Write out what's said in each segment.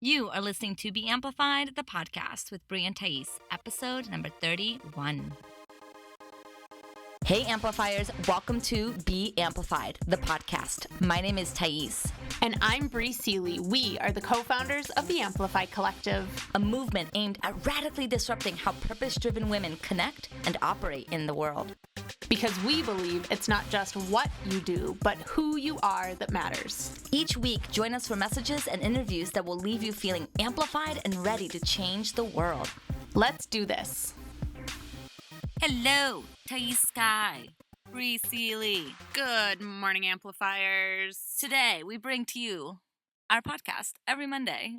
You are listening to Be Amplified, the podcast with Brie and Thais, episode number 31. Hey Amplifiers, welcome to Be Amplified, the podcast. My name is Thais. And I'm Brie Seeley. We are the co-founders of the Amplify Collective, A movement aimed at radically disrupting how purpose-driven women connect and operate in the world. because we believe it's not just what you do, but who you are that matters. Each week, join us for messages and interviews that will leave you feeling amplified and ready to change the world. Let's do this. Hello, Thais Sky, Brie Seeley. Good morning, Amplifiers. Today, we bring to you our podcast every Monday.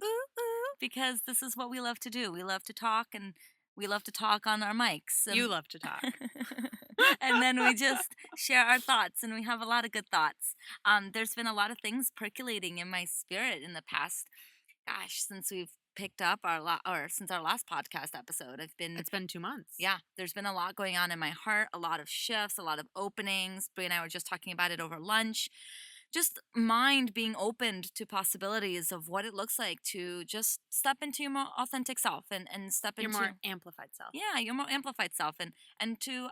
Because this is what we love to do. We love to talk, and we love to talk on our mics. You love to talk. And then we just share our thoughts, and we have a lot of good thoughts. There's been a lot of things percolating in my spirit in the past, since we've picked up since our last podcast episode. It's been 2 months. Yeah, there's been a lot going on in my heart, a lot of shifts, a lot of openings. Brie and I were just talking about it over lunch. Just mind being opened to possibilities of what it looks like to just step into your more authentic self and step Your into more amplified self. yeah, your more amplified self and to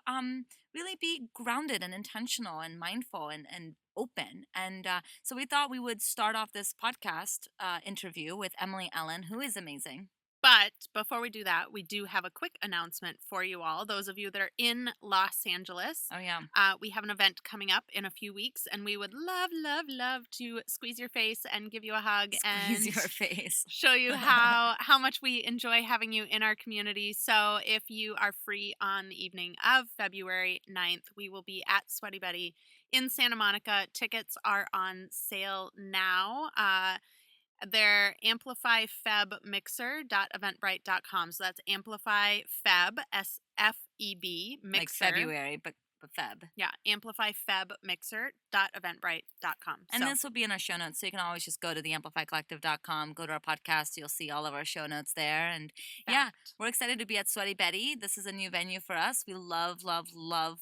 really be grounded and intentional and mindful and open. And so we thought we would start off this podcast interview with Emily Ellyn, who is amazing. But before we do that, we do have a quick announcement for you all. Those of you that are in Los Angeles, Oh yeah. we have an event coming up in a few weeks, and we would love to squeeze your face and give you a hug Squeeze and your face. show you how much we enjoy having you in our community. So if you are free on the evening of February 9th, we will be at Sweaty Betty in Santa Monica. Tickets are on sale now. They're amplifyfebmixer.eventbrite.com. So that's amplifyfeb, S-F-E-B, mixer. Like February, but Feb. Yeah, amplifyfebmixer.eventbrite.com. And this will be in our show notes, so you can always just go to theamplifycollective.com, go to our podcast, you'll see all of our show notes there. And yeah, we're excited to be at Sweaty Betty. This is a new venue for us. We love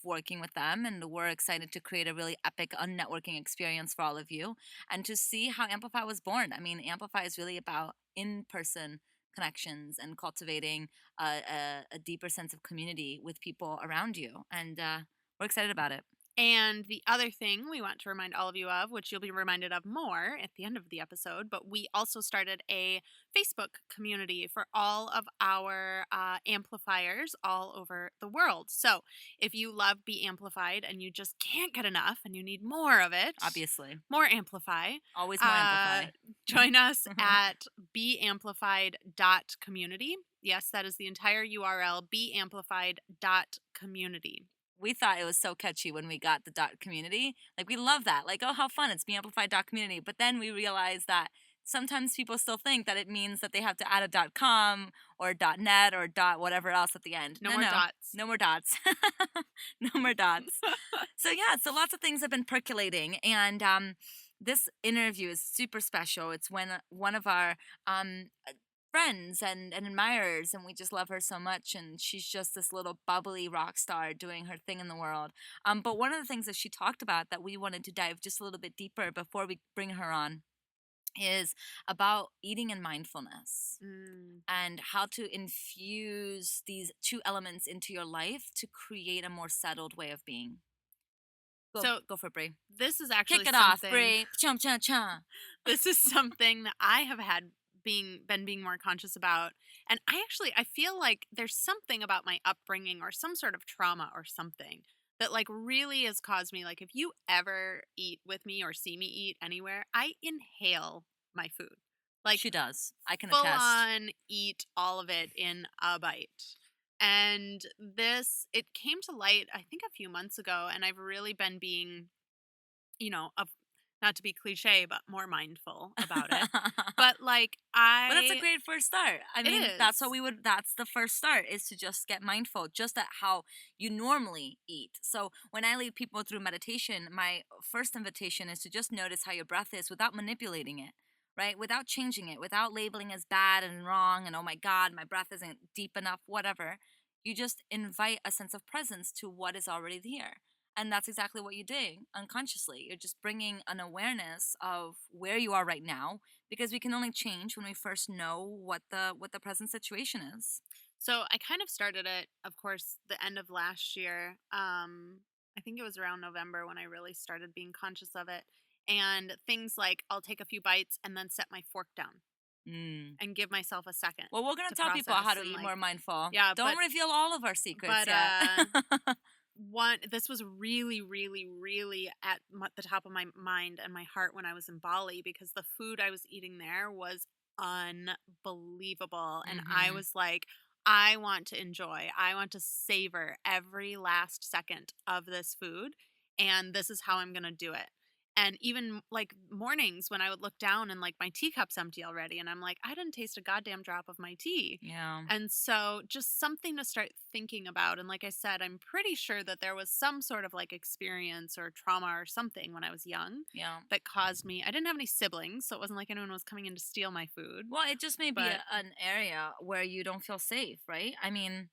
working with them, and we're excited to create a really epic unnetworking experience for all of you and to see how Amplify was born. I mean, Amplify is really about in-person connections and cultivating a deeper sense of community with people around you. And we're excited about it. And the other thing we want to remind all of you of, which you'll be reminded of more at the end of the episode, but we also started a Facebook community for all of our amplifiers all over the world. So if you love Be Amplified and you just can't get enough and you need more of it, Obviously. more Amplify, Always more Amplify. join us at beamplified.community. Yes, that is the entire URL, beamplified.community. We thought it was so catchy when we got the .community. Like, we love that. Like, oh, how fun. It's beamplified.community. But then we realized that sometimes people still think that it means that they have to add a .com or .net or whatever else at the end. No more dots. No more dots. No more dots. So lots of things have been percolating. And this interview is super special. It's when one of our friends and admirers, and we just love her so much, and she's just this little bubbly rock star doing her thing in the world. But one of the things that she talked about that we wanted to dive just a little bit deeper before we bring her on is about eating and mindfulness and how to infuse these two elements into your life to create a more settled way of being. Go for it, Brie. This is actually Kick it off, Brie. Chum, chum, chum. This is something that I have been being more conscious about, and I feel like there's something about my upbringing or some sort of trauma or something that like really has caused me, like, if you ever eat with me or see me eat anywhere, I inhale my food. Like, She does. I can full attest. on eat all of it in a bite. And it came to light I think a few months ago, and I've really been being, not to be cliche, but more mindful about it. But like But that's a great first start. I mean, is. that's the first start, is to just get mindful just at how you normally eat. So when I lead people through meditation, my first invitation is to just notice how your breath is without manipulating it, right? Without changing it, without labeling as bad and wrong and, oh my God, my breath isn't deep enough, whatever. You just invite a sense of presence to what is already here. And that's exactly what you're doing unconsciously. You're just bringing an awareness of where you are right now, because we can only change when we first know what the present situation is. So I kind of started it, of course, the end of last year. I think it was around November when I really started being conscious of it. And things like I'll take a few bites and then set my fork down Mm. and give myself a second Well, we're gonna to tell people how process to and eat like, more mindful. yeah, Don't reveal all of our secrets but yet. one this was really, really, really at the top of my mind and my heart when I was in Bali, because the food I was eating there was unbelievable, and I Hmm. was like, I want to enjoy, I want to savor every last second of this food, and this is how I'm going to do it. And even like mornings when I would look down and like my teacup's empty already, and I'm like, I didn't taste a goddamn drop of my tea. Yeah. And so just something to start thinking about. And like I said, I'm pretty sure that there was some sort of like experience or trauma or something when I was young Yeah. that caused me. I didn't have any siblings, so it wasn't like anyone was coming in to steal my food. Well, it just may be But an area where you don't feel safe, right? I mean,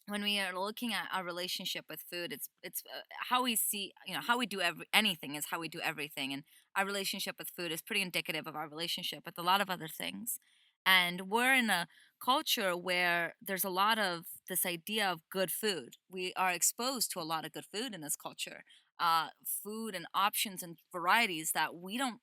when we are looking at our relationship with food, it's how we see, how we do anything is how we do everything, and our relationship with food is pretty indicative of our relationship with a lot of other things. And we're in a culture where there's a lot of this idea of good food. We are exposed to a lot of good food in this culture, food and options and varieties that we don't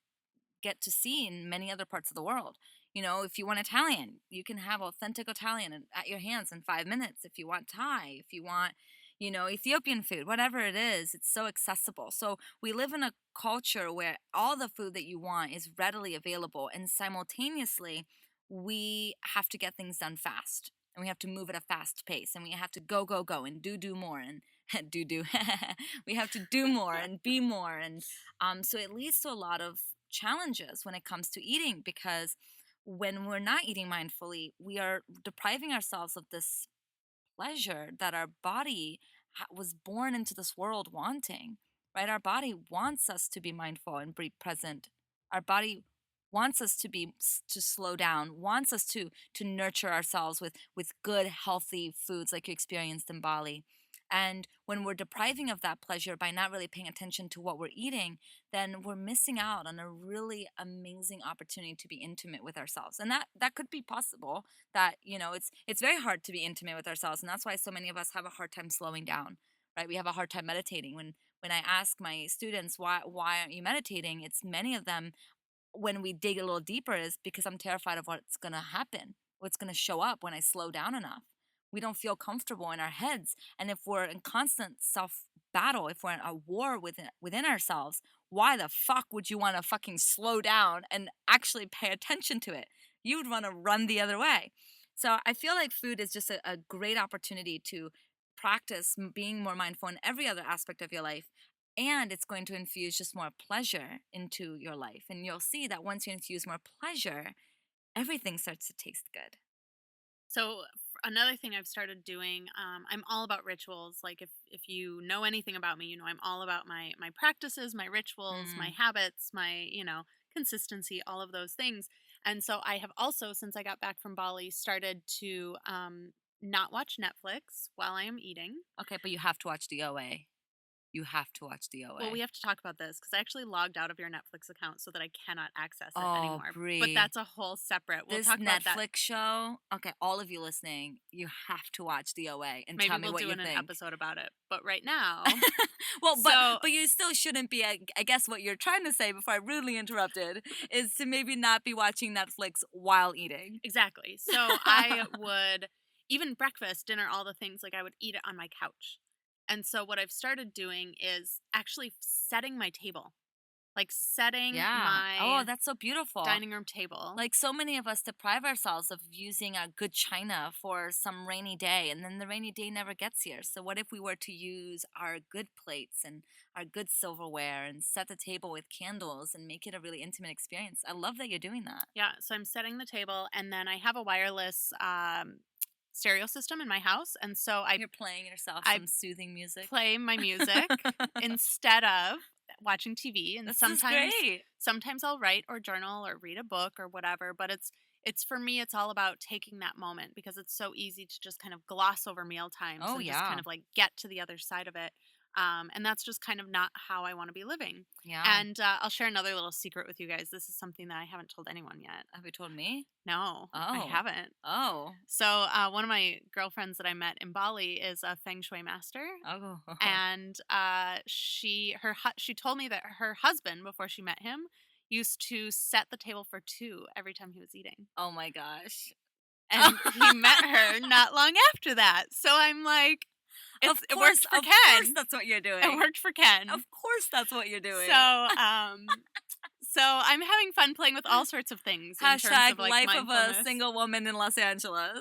get to see in many other parts of the world. If you want Italian, you can have authentic Italian at your hands in 5 minutes. If you want Thai, if you want, Ethiopian food, whatever it is, it's so accessible. So we live in a culture where all the food that you want is readily available, and simultaneously, we have to get things done fast. And we have to move at a fast pace, and we have to go, go, go, and do more, and do. We have to do more and be more. And so it leads to a lot of challenges when it comes to eating, because when we're not eating mindfully, we are depriving ourselves of this pleasure that our body was born into this world wanting, right? Our body wants us to be mindful and be present. Our body wants us to slow down, wants us to nurture ourselves with good healthy foods like you experienced in Bali. And when we're depriving of that pleasure by not really paying attention to what we're eating, then we're missing out on a really amazing opportunity to be intimate with ourselves. And that could be possible, that it's very hard to be intimate with ourselves, and that's why so many of us have a hard time slowing down, right? We have a hard time meditating. When I ask my students, why aren't you meditating, it's many of them, when we dig a little deeper, is because I'm terrified of what's going to happen, what's going to show up when I slow down enough. We don't feel comfortable in our heads. And if we're in constant self battle, if we're in a war within ourselves, why the fuck would you want to fucking slow down and actually pay attention to it? You would want to run the other way. So I feel like food is just a great opportunity to practice being more mindful in every other aspect of your life, and it's going to infuse just more pleasure into your life. And you'll see that once you infuse more pleasure, everything starts to taste good. so another thing I've started doing, I'm all about rituals. Like if you know anything about me, you know I'm all about my practices, my rituals, my Mm. habits, my consistency, all of those things. And so I have also, since I got back from Bali, started to not watch Netflix while I am eating. Okay, but you have to watch the OA. You have to watch the Well, we OA. have to talk about this because I actually logged out of your Netflix account so that I cannot access it Oh, anymore. But Brie. that's a whole separate. We'll This talk about that. Netflix show, okay, all of you listening, you have to watch the OA and Maybe tell me we'll what do you an think. episode about it. But right now, Well, but so but you still shouldn't be. I guess what you're trying to say, before I rudely interrupted, is to maybe not be watching Netflix while eating. exactly. So I would, even breakfast, dinner, all the things, like I would eat it on my couch. And so what I've started doing is actually setting my table, like setting Yeah. Oh, my that's so beautiful. dining room table. Like, so many of us deprive ourselves of using a good china for some rainy day, and then the rainy day never gets here. So what if we were to use our good plates and our good silverware and set the table with candles and make it a really intimate experience? I love that you're doing that. Yeah. So I'm setting the table, and then I have a wireless stereo system in my house. And so You're playing yourself I some soothing music. play my music instead of watching TV, and This is great. sometimes I'll write or journal or read a book or whatever, but it's for me, it's all about taking that moment because it's so easy to just kind of gloss over meal times Oh, and just kind yeah. of like get to the other side of it. And that's just kind of not how I want to be living. Yeah. And I'll share another little secret with you guys. This is something that I haven't told anyone yet. Have you told me? No, I Oh. haven't. Oh. So one of my girlfriends that I met in Bali is a feng shui master, Oh. and she told me that her husband, before she met him, used to set the table for two every time he was eating. Oh my gosh. And he met her not long after that. So I'm like, it worked for Of course Ken. that's what you're It doing. worked for Ken. Of course that's what you're So, doing. so I'm having fun playing with all sorts of things in terms of Hashtag like life of a mindfulness. single woman in Los Angeles.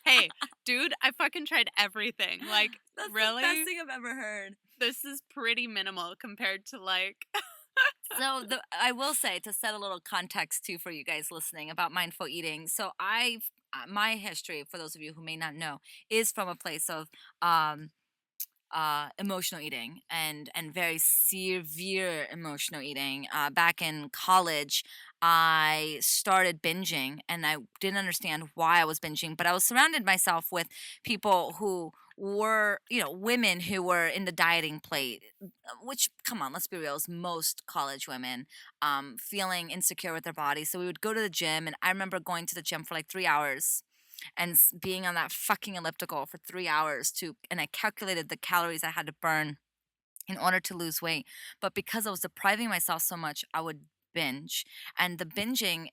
Hey, dude, I fucking tried everything. Like, That's the best really? thing I've ever heard. This is pretty minimal compared to like So I will say, to set a little context too for you guys listening about mindful eating. So my history, for those of you who may not know, is from a place of um emotional eating and very severe emotional eating. Back in college, I started binging, and I didn't understand why I was binging, but I was surrounded myself with people who were, women who were in the dieting plate, which, come on, let's be real, is most college women, feeling insecure with their body. So we would go to the gym, and I remember going to the gym for like 3 hours and being on that fucking elliptical for 3 hours and I calculated the calories I had to burn in order to lose weight. But because I was depriving myself so much, I would binge. And the binging,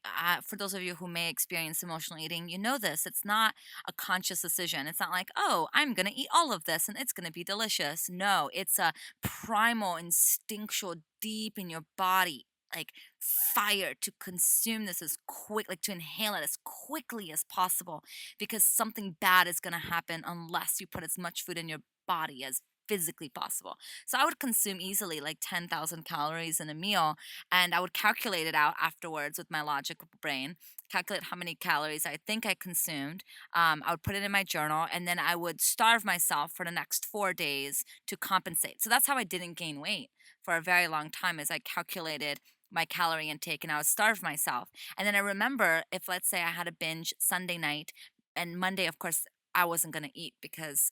for those of you who may experience emotional eating, you know this. It's not a conscious decision. It's not like, oh, I'm going to eat all of this and it's going to be delicious. No, it's a primal, instinctual, deep in your body. Like fire to consume this as quick, like to inhale it as quickly as possible, because something bad is going to happen unless you put as much food in your body as physically possible. So I would consume easily like 10,000 calories in a meal, and I would calculate it out afterwards with my logical brain, calculate how many calories I think I consumed. I would put it in my journal, and then I would starve myself for the next 4 days to compensate. So that's how I didn't gain weight for a very long time, is I calculated my calorie intake and I would starve myself. And then I remember, if let's say I had a binge Sunday night and Monday, of course, I wasn't going to eat, because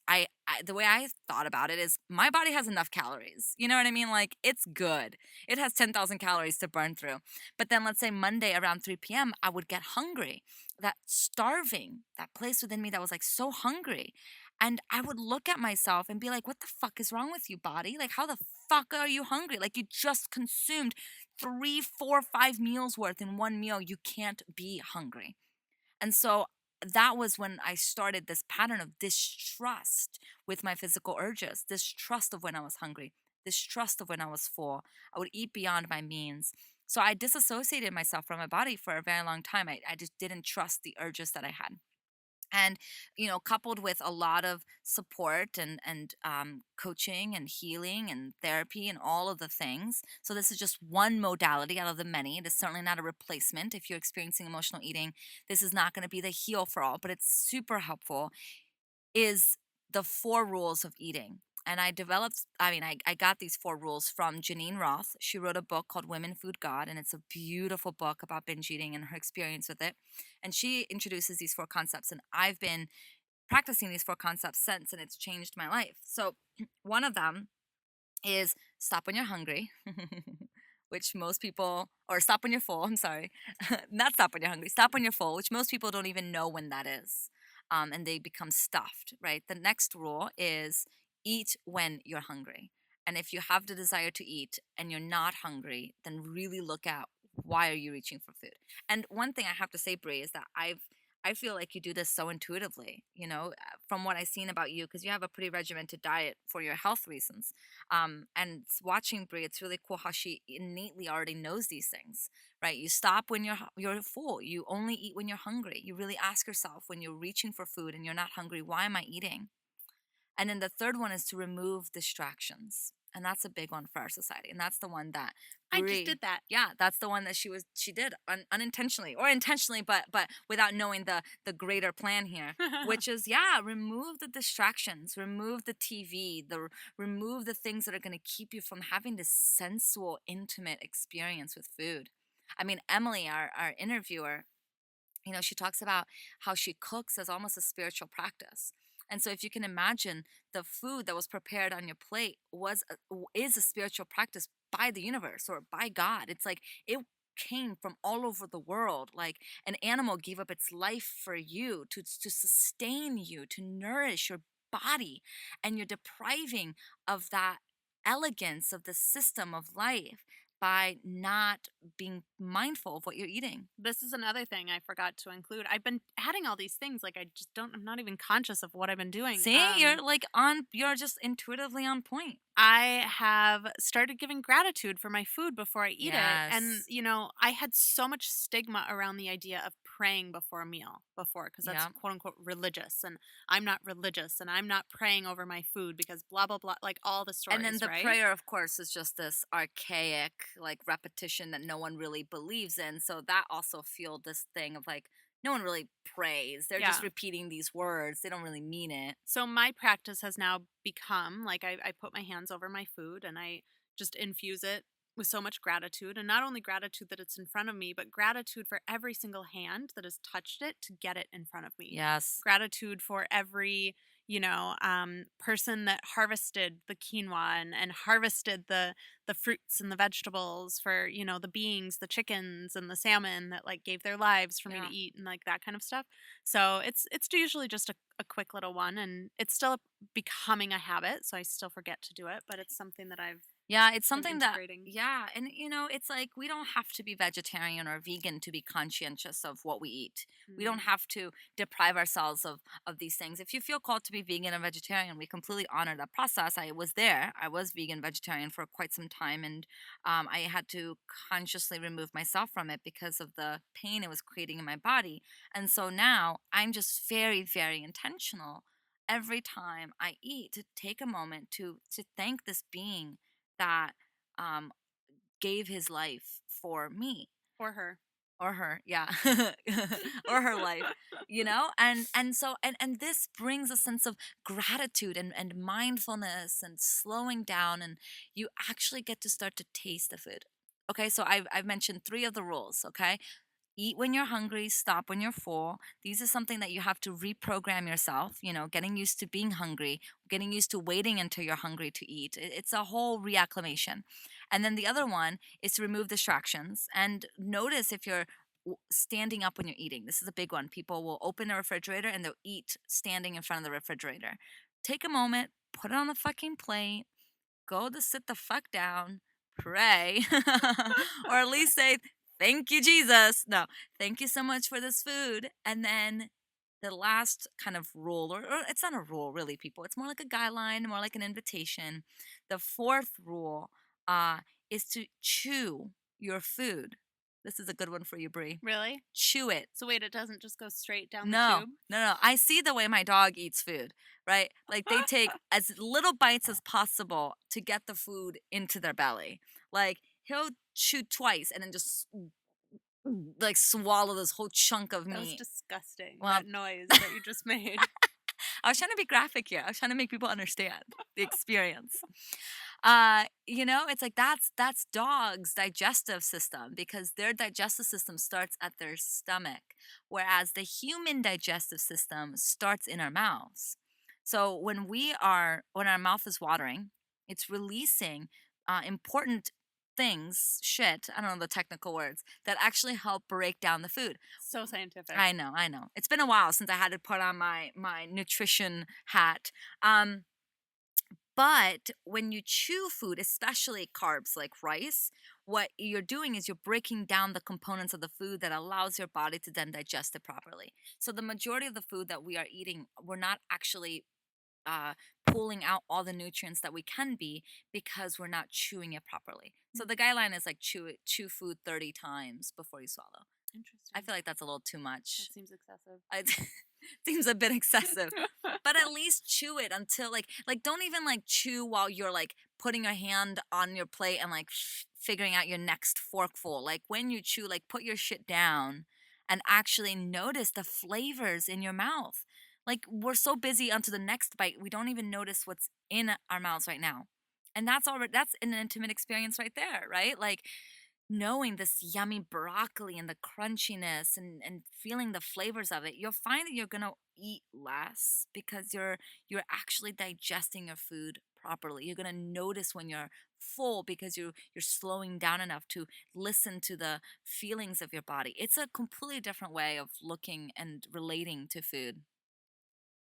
the way I thought about it is my body has enough calories. You know what I mean? Like, it's good. It has 10,000 calories to burn through. But then let's say Monday around 3 p.m., I would get hungry. That starving, that place within me that was like so hungry. And I would look at myself and be like, what the fuck is wrong with you, body? Like, how the fuck are you hungry? Like, you just consumed 3, 4, 5 meals worth in one meal. You can't be hungry. And so that was when I started this pattern of distrust with my physical urges, distrust of when I was hungry, distrust of when I was full. I would eat beyond my means. So I disassociated myself from my body for a very long time. I just didn't trust the urges that I had. And coupled with a lot of support and coaching and healing and therapy and all of the things. So this is just one modality out of the many. It is certainly not a replacement. If you're experiencing emotional eating, this is not going to be the heal for all, but it's super helpful. Is the 4 rules of eating. And I got these 4 rules from Janine Roth. She wrote a book called Women Food God, and it's a beautiful book about binge eating and her experience with it. And she introduces these 4 concepts, and I've been practicing these 4 concepts since, and it's changed my life. So, one of them is stop when you're hungry, which most people, or stop when you're full, I'm sorry, not stop when you're hungry, stop when you're full, which most people don't even know when that is. And they become stuffed, right? The next rule is eat when you're hungry. And if you have the desire to eat and you're not hungry, then really look at, why are you reaching for food? And one thing I have to say, Brie, is that I feel like you do this so intuitively, from what I've seen about you, because you have a pretty regimented diet for your health reasons. And watching Brie, it's really cool how she innately already knows these things, right? You stop when you're full. You only eat when you're hungry. You really ask yourself, when you're reaching for food and you're not hungry, why am I eating? And then the third one is to remove distractions. And that's a big one for our society. And that's the one that I just Brie, did that. yeah, that's the one that she did unintentionally or intentionally, but without knowing the greater plan here, which is, yeah, remove the distractions, remove the TV, remove the things that are going to keep you from having this sensual, intimate experience with food. I mean, Emily, our interviewer, she talks about how she cooks as almost a spiritual practice. And so if you can imagine, the food that was prepared on your plate is a spiritual practice by the universe or by God. It's like it came from all over the world. Like an animal gave up its life for you to sustain you, to nourish your body, and you're depriving of that elegance of the system of life by not being mindful of what you're eating. This is another thing I forgot to include. I've been adding all these things, like, I just don't I'm not even conscious of what I've been doing. See, you're like you're just intuitively on point. I have started giving gratitude for my food before I eat it. And, Yes. I had so much stigma around the idea of praying before a meal before, because that's Yeah. quote unquote religious. And I'm not religious and I'm not praying over my food because blah, blah, blah, like all the And then stories, the right? prayer, of course, is just this archaic, like repetition that no one really believes in. So that also fueled this thing of like, no one really prays. They're just Yeah. repeating these words. They don't really mean it. So my practice has now become like I put my hands over my food and I just infuse it with so much gratitude. And not only gratitude that it's in front of me, but gratitude for every single hand that has touched it to get it in front of me. Yes. Gratitude for every, person that harvested the quinoa and harvested the fruits and the vegetables, for, the beings, the chickens and the salmon that like gave their lives for me to Yeah. eat, and like that kind of stuff. So it's usually just a quick little one, and it's still becoming a habit, so I still forget to do it, but it's something that I've Yeah, it's been something that, integrating. yeah, and it's like we don't have to be vegetarian or vegan to be conscientious of what we eat. We don't Mm. have to deprive ourselves of these things. If you feel called to be vegan and vegetarian, we completely honor that process. I was there. I was vegan vegetarian for quite some time, and I had to consciously remove myself from it because of the pain it was creating in my body. And so now I'm just very, very intentional every time I eat to take a moment to thank this being that um, gave his life for me For her. or her, yeah, or her life, and this brings a sense of gratitude and mindfulness and slowing down, and you actually get to start to taste the food. Okay, so I've mentioned three of the rules. Okay, eat when you're hungry, stop when you're full. These is something that you have to reprogram yourself, getting used to being hungry, getting used to waiting until you're hungry to eat. It's a whole reacclimation. And then the other one is to remove distractions and notice if you're standing up when you're eating. This is a big one. People will open the refrigerator and they'll eat standing in front of the refrigerator. Take a moment, put it on the fucking plate, go to sit the fuck down, pray, or at least say, thank you, Jesus. No, thank you so much for this food. And then the last kind of rule, or it's not a rule really, people, it's more like a guideline, more like an invitation. The fourth rule uh, is to chew your food. This is a good one for you, Brie. Really? Chew it. So wait, it doesn't just go straight down the No, tube? no, no. I see the way my dog eats food, right? Like they take as little bites as possible to get the food into their belly. Like he'll chew twice and then just like swallow this whole chunk of That was meat. disgusting, Well, that noise that you just made. I was trying to be graphic here. I was trying to make people understand the experience. It's like that's dogs' digestive system because their digestive system starts at their stomach, whereas the human digestive system starts in our mouths. So when our mouth is watering, it's releasing important things, shit, I don't know the technical words, that actually help break down the food. So scientific. I know, I know. It's been a while since I had to put on my nutrition hat. But when you chew food, especially carbs like rice, what you're doing is you're breaking down the components of the food that allows your body to then digest it properly. So the majority of the food that we are eating, we're not actually pulling out all the nutrients that we can be because we're not chewing it properly. So Mm, the guideline is like chew food 30 times before you swallow. I interesting. feel like that's a little too much. That seems excessive. It seems a bit excessive, but at least chew it until like don't even like chew while you're like putting your hand on your plate and like figuring out your next forkful. Like when you chew, like put your shit down and actually notice the flavors in your mouth. Like we're so busy onto the next bite, we don't even notice what's in our mouths right now. And that's already that's an intimate experience right there, right? Like knowing this yummy broccoli and the crunchiness and feeling the flavors of it, you'll find that you're gonna eat less because you're actually digesting your food properly. You're gonna notice when you're full because you're slowing down enough to listen to the feelings of your body. It's a completely different way of looking and relating to food.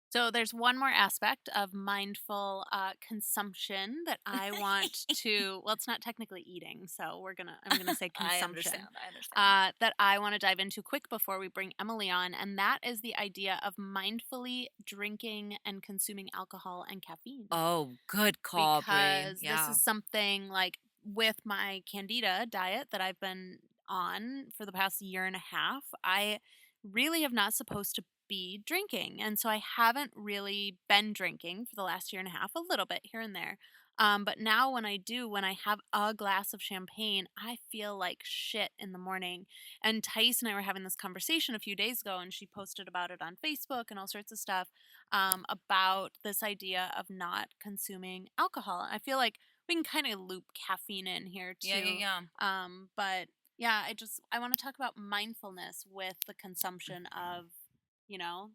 So there's one more aspect of mindful consumption that I want to. Well, it's not technically eating, so I'm gonna say I consumption. understand. I understand. That I want to dive into quick before we bring Emily on, and that is the idea of mindfully drinking and consuming alcohol and caffeine. Oh, good call, Brie. Because this Yeah. is something like with my candida diet that I've been on for the past year and a half, I really am not supposed to be drinking. And so I haven't really been drinking for the last year and a half, a little bit here and there. But now when I do, when I have a glass of champagne, I feel like shit in the morning. And Thais and I were having this conversation a few days ago, and she posted about it on Facebook and all sorts of stuff about this idea of not consuming alcohol. I feel like we can kind of loop caffeine in here Yeah, yeah, too. yeah. But yeah, I want to talk about mindfulness with the consumption of,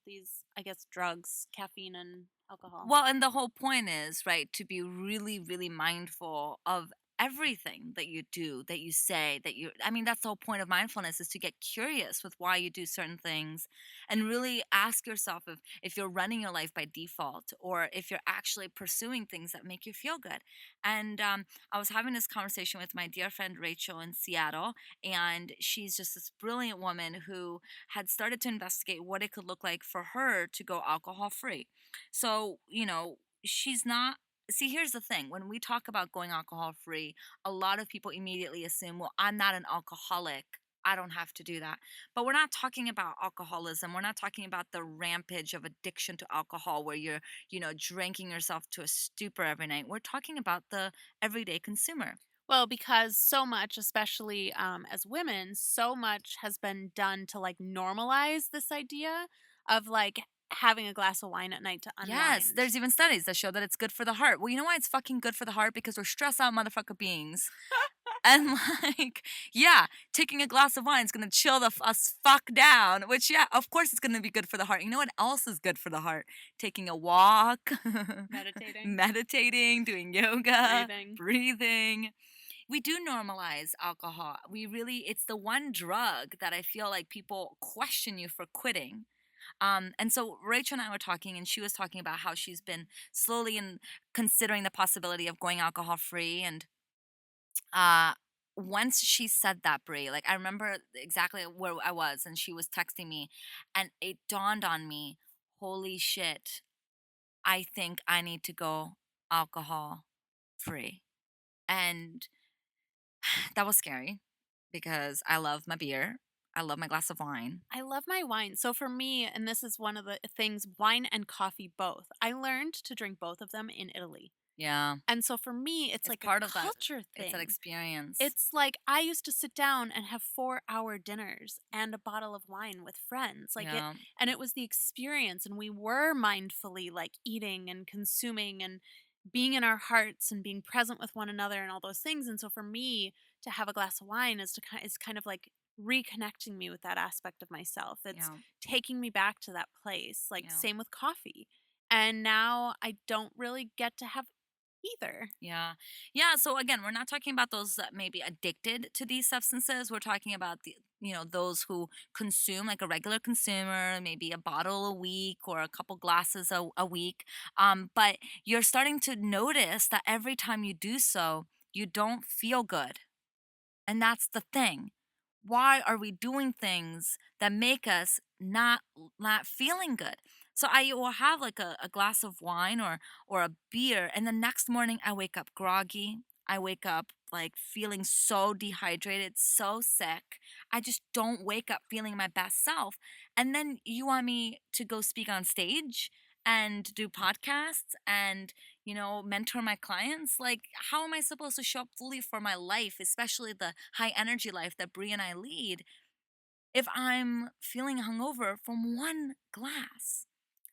these, I guess, drugs, caffeine and alcohol. Well, and the whole point is, right, to be really, really mindful of everything that you do, that you say, I mean, that's the whole point of mindfulness is to get curious with why you do certain things and really ask yourself if you're running your life by default or if you're actually pursuing things that make you feel good. And I was having this conversation with my dear friend Rachel in Seattle, and she's just this brilliant woman who had started to investigate what it could look like for her to go alcohol free. So, she's not. See, here's the thing. When we talk about going alcohol free, a lot of people immediately assume, well, I'm not an alcoholic. I don't have to do that. But we're not talking about alcoholism. We're not talking about the rampage of addiction to alcohol where you're, drinking yourself to a stupor every night. We're talking about the everyday consumer. Well, because so much, especially as women, so much has been done to like normalize this idea of like having a glass of wine at night to Yes, unwind. there's even studies that show that it's good for the heart. Well, you know why it's fucking good for the heart? Because we're stressed out motherfucker beings. And like, yeah, taking a glass of wine is gonna chill us fuck down. Which, yeah, of course, it's gonna be good for the heart. You know what else is good for the heart? Taking a walk, Meditating, meditating, doing yoga, breathing. breathing. We do normalize alcohol. It's the one drug that I feel like people question you for quitting. And so Rachel and I were talking, and she was talking about how she's been slowly and considering the possibility of going alcohol free. And uh once she said that, Brie, like I remember exactly where I was and she was texting me and it dawned on me, holy shit, I think I need to go alcohol free. And that was scary because I love my beer. I love my glass of wine. I love my wine. So for me, and this is one of the things, wine and coffee both. I learned to drink both of them in Italy. Yeah. And so for me, it's It's like a part of that. culture It's that thing. experience. It's like I used to sit down and have 4-hour dinners and a bottle of wine with friends. Yeah. And it was the experience. And we were mindfully like eating and consuming and being in our hearts and being present with one another and all those things. And so for me to have a glass of wine is kind of like reconnecting me with that aspect of myself. It's Yeah. taking me back to that place. Like Yeah. same with coffee. And now I don't really get to have either. Yeah. Yeah. So again, we're not talking about those that may be addicted to these substances. We're talking about those who consume like a regular consumer, maybe a bottle a week or a couple glasses a week. But you're starting to notice that every time you do so, you don't feel good. And that's the thing. Why are we doing things that make us not feeling good? So I will have like a glass of wine or a beer, and the next morning I wake up groggy. I wake up like feeling so dehydrated, so sick. I just don't wake up feeling my best self. And then you want me to go speak on stage and do podcasts and mentor my clients. Like, how am I supposed to show up fully for my life, especially the high energy life that Brie and I lead, if I'm feeling hungover from one glass?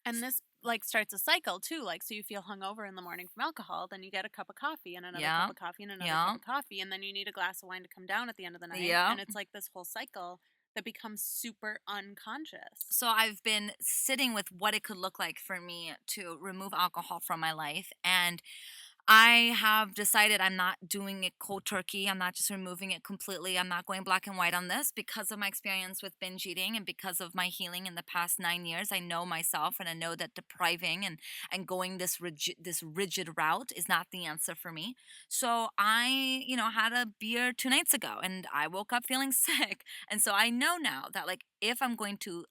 And this like starts a cycle too. Like, so you feel hungover in the morning from alcohol, then you get a cup of coffee and another cup Yeah. of coffee and another cup Yeah. of coffee, and then you need a glass of wine to come down at the end of the night. Yeah. And it's like this whole cycle that becomes super unconscious. So I've been sitting with what it could look like for me to remove alcohol from my life. And I have decided I'm not doing it cold turkey. I'm not just removing it completely. I'm not going black and white on this because of my experience with binge eating and because of my healing in the past 9 years. I know myself and I know that depriving and going this rigid route is not the answer for me. So I had a beer 2 nights ago and I woke up feeling sick. And so I know now that like if I'm going to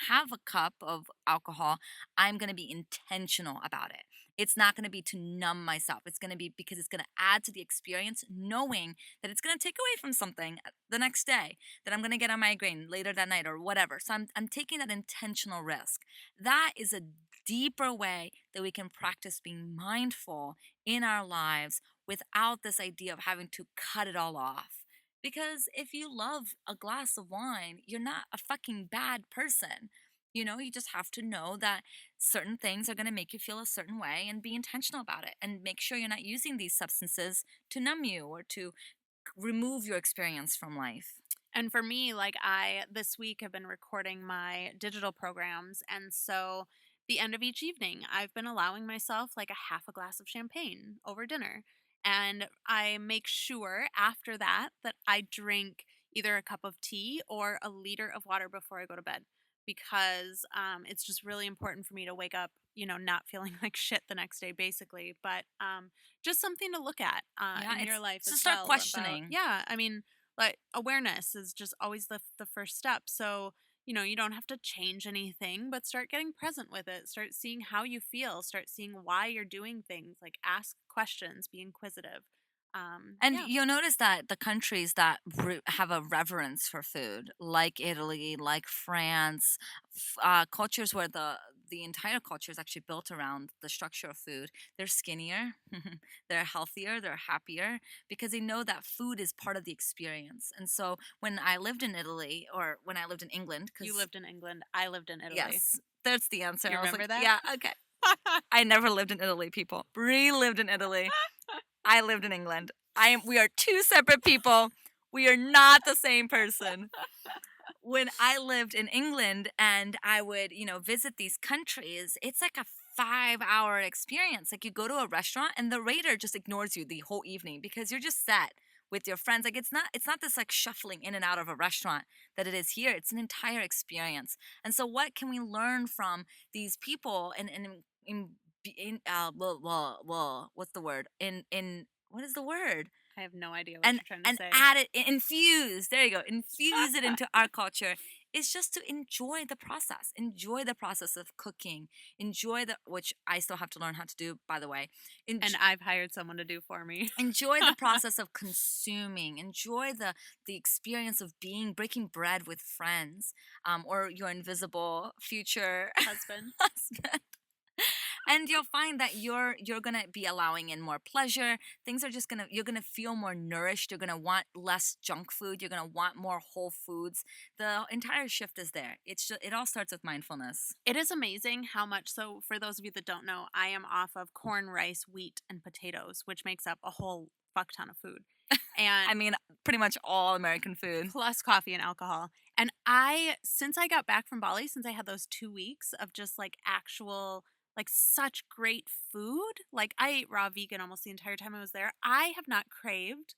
have a cup of alcohol, I'm going to be intentional about it. It's not going to be to numb myself. It's going to be because it's going to add to the experience, knowing that it's going to take away from something the next day, that I'm going to get a migraine later that night or whatever. So I'm taking that intentional risk. That is a deeper way that we can practice being mindful in our lives without this idea of having to cut it all off. Because if you love a glass of wine, you're not a fucking bad person. You just have to know that certain things are going to make you feel a certain way and be intentional about it and make sure you're not using these substances to numb you or to remove your experience from life. And for me, like I this week have been recording my digital programs, and so the end of each evening, I've been allowing myself like a half a glass of champagne over dinner. And I make sure after that that I drink either a cup of tea or a liter of water before I go to bed because it's just really important for me to wake up, not feeling like shit the next day, basically. But just something to look at Yeah, in your it's life to as start well about, questioning. yeah, I mean, like awareness is just always the first step. So, you don't have to change anything, but start getting present with it. Start seeing how you feel. Start seeing why you're doing things. Like ask questions, be inquisitive. And Yeah, you'll notice that the countries that have a reverence for food, like Italy, like France, cultures where the entire culture is actually built around the structure of food, they're skinnier, they're healthier, they're happier because they know that food is part of the experience. And so when I lived in Italy or when I lived in England, you because lived in England. I lived in Italy. yes, that's the answer. You I was like, remember that? yeah, okay. I never lived in Italy, people. Bree lived in Italy. I lived in England. We are two separate people. We are not the same person. When I lived in England and I would visit these countries, it's like a 5 hour experience. Like you go to a restaurant and the waiter just ignores you the whole evening because you're just sat with your friends. Like it's not this like shuffling in and out of a restaurant that it is here. It's an entire experience. And so what can we learn from these people what's the word? In what is the word? I have no idea what and you're trying to and say. add it infuse there you go, infuse it into our culture is just to enjoy the process of cooking, enjoy the which I still have to learn how to do, by the way. And I've hired someone to do for me. Enjoy the process of consuming, enjoy the experience of being breaking bread with friends, or your invisible future Husband. husband, and you'll find that you're gonna be allowing in more pleasure. Things are just gonna You're gonna feel more nourished. You're gonna want less junk food. You're gonna want more whole foods. The entire shift is there. It all starts with mindfulness. It is amazing how much. So, for those of you that don't know, I am off of corn, rice, wheat, and potatoes, which makes up a whole fuck ton of food. I And mean, pretty much all American food. plus coffee and alcohol. And since I got back from Bali, since I had those 2 weeks of just like actual, like such great food, like I ate raw vegan almost the entire time I was there. I have not craved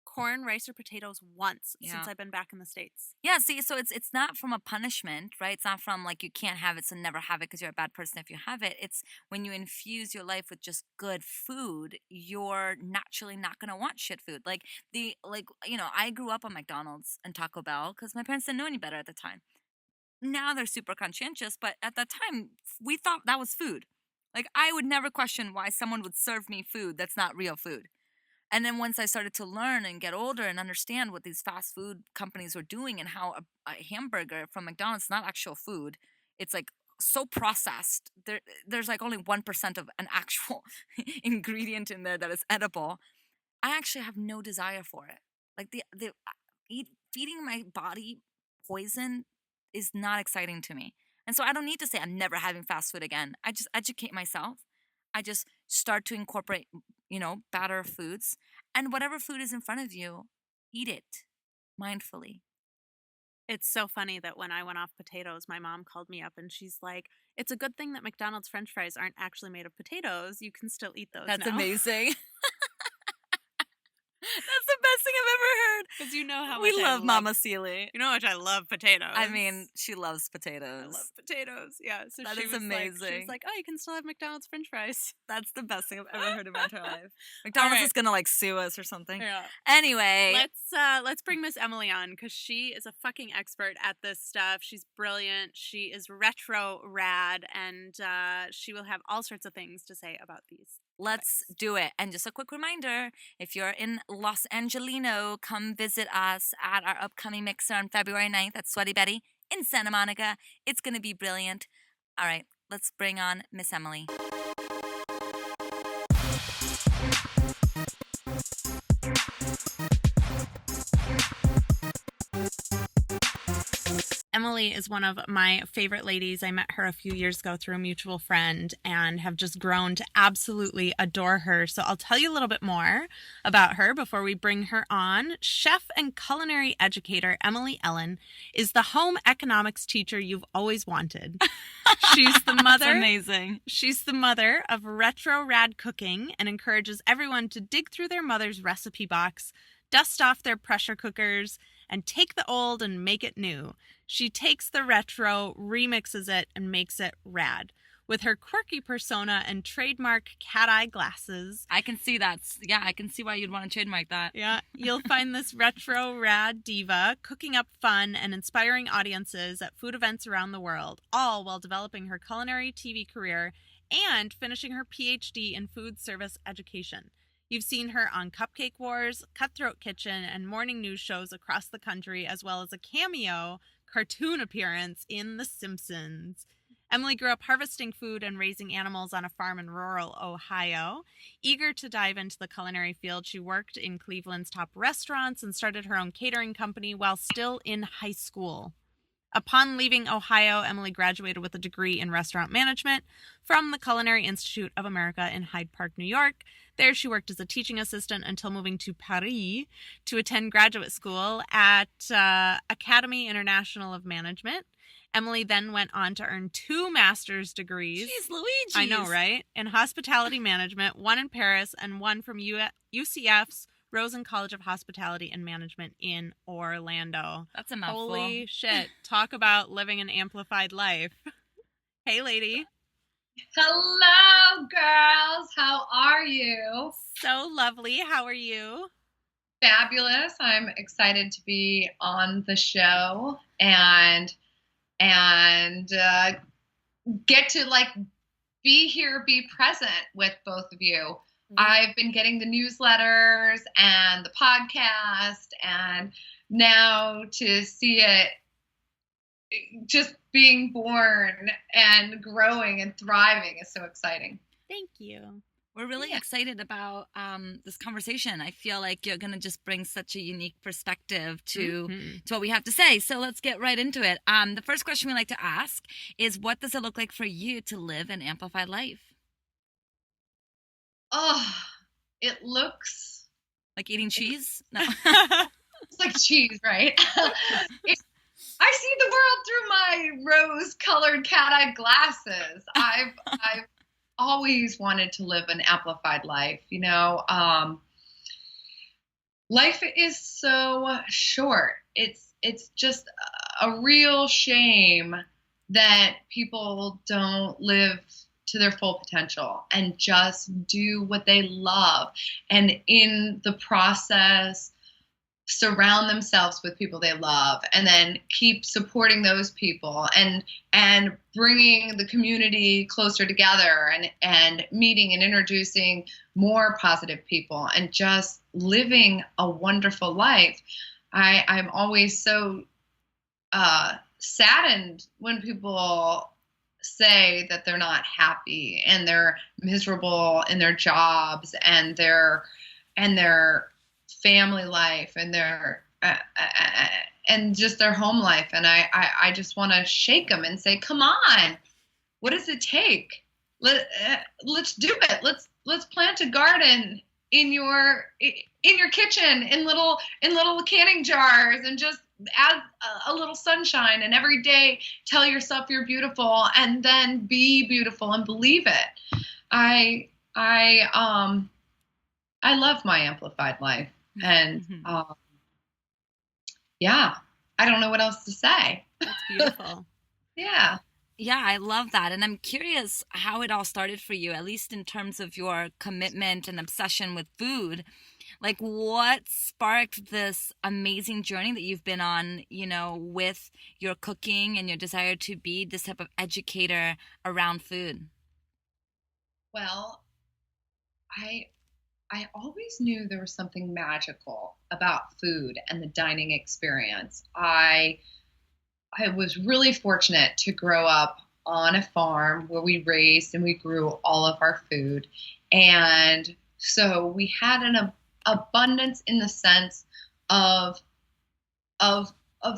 corn, rice, or potatoes once since Yeah. I've been back in the States. Yeah, see, so it's not from a punishment, right? It's not from like you can't have it, so never have it because you're a bad person if you have it. It's when you infuse your life with just good food, you're naturally not gonna want shit food. I grew up on McDonald's and Taco Bell because my parents didn't know any better at the time. Now they're super conscientious, but at that time we thought that was food. Like I would never question why someone would serve me food that's not real food. And then once I started to learn and get older and understand what these fast food companies were doing and how a hamburger from McDonald's is not actual food, it's like so processed. There's like only 1% of an actual ingredient in there that is edible. I actually have no desire for it. Like feeding my body poison is not exciting to me. And so I don't need to say I'm never having fast food again. I just educate myself. I just start to incorporate, better foods. And whatever food is in front of you, eat it mindfully. It's so funny that when I went off potatoes, my mom called me up and she's like, "It's a good thing that McDonald's French fries aren't actually made of potatoes. You can still eat those That's now." amazing. That's the best thing I've ever heard. Because you know how We much love Mama Sealy. you know how much I love potatoes. I mean, she loves I potatoes. love potatoes. Yeah. So That she is was amazing. like, "Oh, you can still have McDonald's French fries." That's the best thing I've ever heard in my entire life. McDonald's right. is gonna sue us or something. Yeah. Anyway, Let's bring Miss Emily on because she is a fucking expert at this stuff. She's brilliant. She is retro rad, and she will have all sorts of things to say about these. let's topics. do it. And just a quick reminder, if you're in Los Angelino, come visit us at our upcoming mixer on February 9th at Sweaty Betty in Santa Monica. It's gonna be brilliant. All right, let's bring on Miss Emily. Emily is one of my favorite ladies. I met her a few years ago through a mutual friend and have just grown to absolutely adore her. So I'll tell you a little bit more about her before we bring her on. Chef and culinary educator Emily Ellyn is the home economics teacher you've always wanted. She's the mother. That's amazing. She's the mother of retro rad cooking and encourages everyone to dig through their mother's recipe box, dust off their pressure cookers, and take the old and make it new. She takes the retro, remixes it, and makes it rad. With her quirky persona and trademark cat-eye glasses. I can see that. Yeah, I can see why you'd want to trademark that. Yeah, you'll find this retro rad diva cooking up fun and inspiring audiences at food events around the world, all while developing her culinary TV career and finishing her PhD in food service education. You've seen her on Cupcake Wars, Cutthroat Kitchen, and morning news shows across the country, as well as a cameo cartoon appearance in The Simpsons. Emily grew up harvesting food and raising animals on a farm in rural Ohio. Eager to dive into the culinary field, she worked in Cleveland's top restaurants and started her own catering company while still in high school. Upon leaving Ohio, Emily graduated with a degree in restaurant management from the Culinary Institute of America in Hyde Park, New York. There she worked as a teaching assistant until moving to Paris to attend graduate school at Academy International of Management. Emily then went on to earn 2 master's degrees. Jeez Louise. I know, right? In hospitality management, one in Paris and one from UCF's Rosen College of Hospitality and Management in Orlando. That's a mouthful. Holy shit. Talk about living an amplified life. Hey, lady. Hello, girls. How are you? So lovely. How are you? Fabulous. I'm excited to be on the show and get to be here, be present with both of you. I've been getting the newsletters and the podcast, and now to see it just being born and growing and thriving is so exciting. Thank you. We're really excited about this conversation. I feel like you're going to just bring such a unique perspective to what we have to say. So let's get right into it. The first question we like to ask is, what does it look like for you to live an amplified life? Oh, it looks like eating cheese? No. It's like cheese, right? I see the world through my rose-colored cat-eye glasses. I've always wanted to live an amplified life. Life is so short. It's just a real shame that people don't live to their full potential and just do what they love, and in the process surround themselves with people they love, and then keep supporting those people and bringing the community closer together, and meeting and introducing more positive people, and just living a wonderful life. I'm always so saddened when people say that they're not happy and they're miserable in their jobs and their family life and their and just their home life. And I just want to shake them and say, come on, what does it take? Let's do it. Let's plant a garden in your kitchen in little canning jars, and just add a little sunshine, and every day tell yourself you're beautiful, and then be beautiful and believe it. I love my amplified life, and yeah, I don't know what else to say. That's beautiful. Yeah. Yeah, I love that. And I'm curious how it all started for you, at least in terms of your commitment and obsession with food. Like, what sparked this amazing journey that you've been on, with your cooking and your desire to be this type of educator around food? Well, I I always knew there was something magical about food and the dining experience. I was really fortunate to grow up on a farm where we raised and we grew all of our food. And so we had an abundance in the sense of of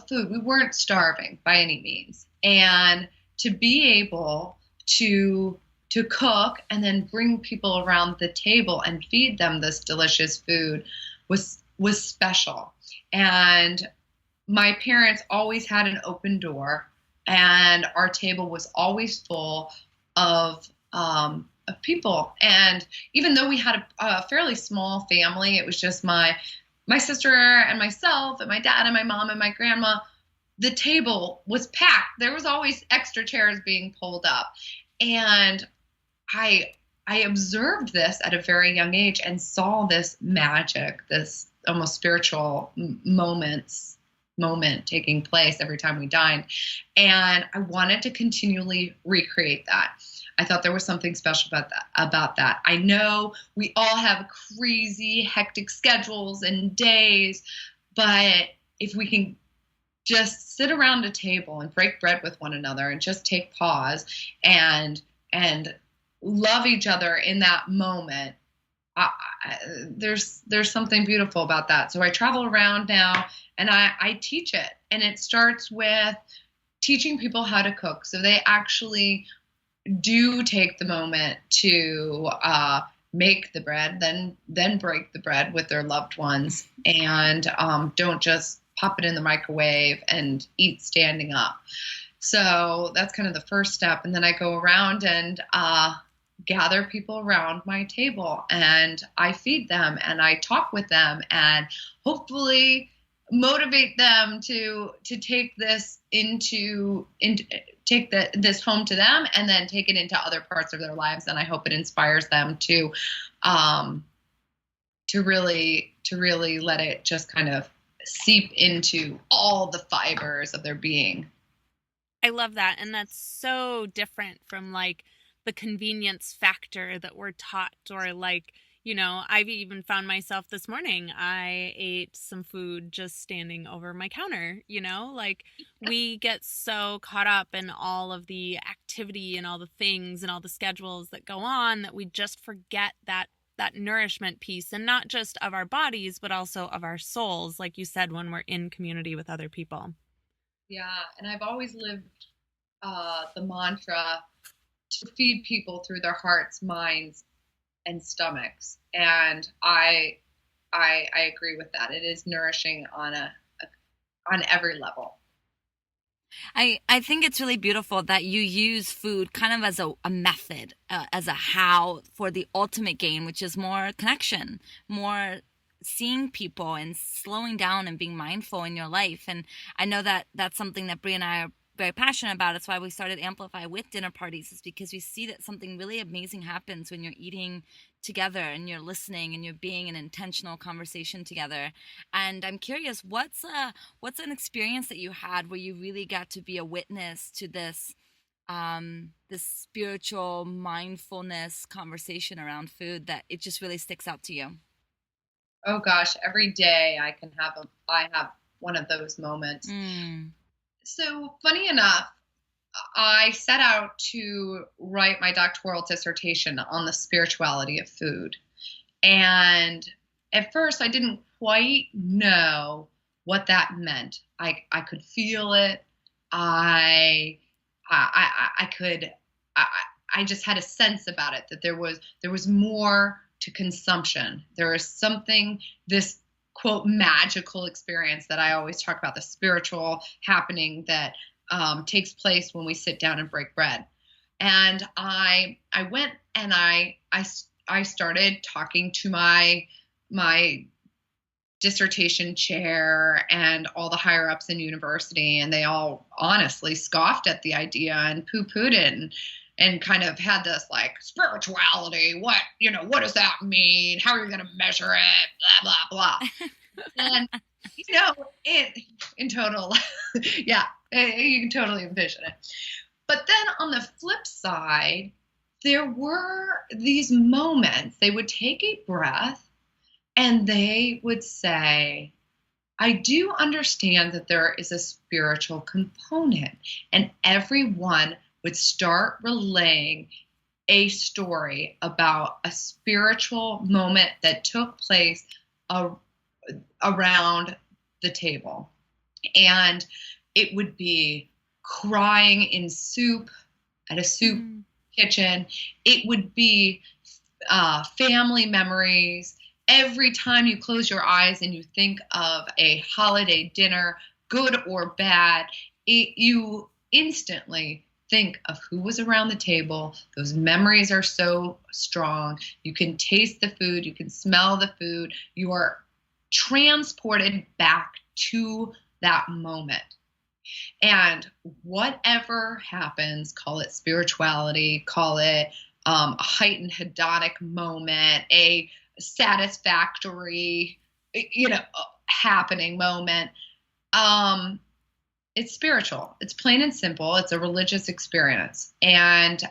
food. We weren't starving by any means. And to be able to cook and then bring people around the table and feed them this delicious food was special. And my parents always had an open door, and our table was always full of people. And even though we had a fairly small family, it was just my sister and myself and my dad and my mom and my grandma. The table was packed. There was always extra chairs being pulled up, and I observed this at a very young age and saw this magic, this almost spiritual moment taking place every time we dined. And I wanted to continually recreate that. I thought there was something special about that. I know we all have crazy, hectic schedules and days, but if we can just sit around a table and break bread with one another and just take pause and love each other in that moment, there's something beautiful about that. So I travel around now and I teach it, and it starts with teaching people how to cook, so they actually do take the moment to make the bread, then break the bread with their loved ones, and don't just pop it in the microwave and eat standing up. So that's kind of the first step. And then I go around and gather people around my table, and I feed them and I talk with them, and hopefully motivate them to take this this home to them, and then take it into other parts of their lives. And I hope it inspires them to really let it just kind of seep into all the fibers of their being. I love that. And that's so different from like the convenience factor that we're taught, or like, I've even found myself this morning, I ate some food just standing over my counter, like we get so caught up in all of the activity and all the things and all the schedules that go on that we just forget that nourishment piece, and not just of our bodies, but also of our souls, like you said, when we're in community with other people. Yeah. And I've always lived the mantra to feed people through their hearts, minds, and stomachs. And I agree with that. It is nourishing on every level. I think it's really beautiful that you use food kind of as a method, as a how for the ultimate gain, which is more connection, more seeing people and slowing down and being mindful in your life. And I know that that's something that Brie and I are very passionate about. It's why we started Amplify with dinner parties, is because we see that something really amazing happens when you're eating together and you're listening and you're being in intentional conversation together. And I'm curious, what's an experience that you had where you really got to be a witness to this this spiritual mindfulness conversation around food that it just really sticks out to you? Oh gosh, every day I have one of those moments. So funny enough, I set out to write my doctoral dissertation on the spirituality of food. And at first I didn't quite know what that meant. I could feel it. I I could I just had a sense about it that there was more to consumption. There is something, this quote magical experience that I always talk about, the spiritual happening that takes place when we sit down and break bread. And I went and I started talking to my dissertation chair and all the higher ups in university, and they all honestly scoffed at the idea and poo-pooed it, and kind of had this like, spirituality, what does that mean, how are you going to measure it, blah blah blah. And in total, yeah, you can totally envision it. But then on the flip side, there were these moments, they would take a breath and they would say, I do understand that there is a spiritual component. And everyone would start relaying a story about a spiritual moment that took place around the table. And it would be crying in soup at a soup kitchen. It would be family memories. Every time you close your eyes and you think of a holiday dinner, good or bad, you instantly think of who was around the table. Those memories are so strong. You can taste the food. You can smell the food. You are transported back to that moment. And whatever happens, call it spirituality, call it a heightened hedonic moment, a satisfactory, happening moment. It's spiritual. It's plain and simple. It's a religious experience. And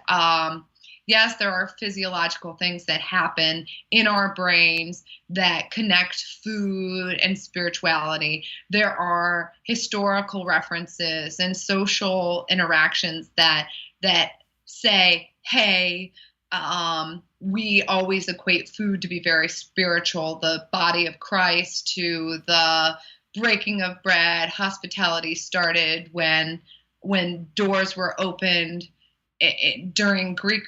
yes, there are physiological things that happen in our brains that connect food and spirituality. There are historical references and social interactions that say, hey, we always equate food to be very spiritual, the body of Christ to the breaking of bread. Hospitality started when doors were opened during Greek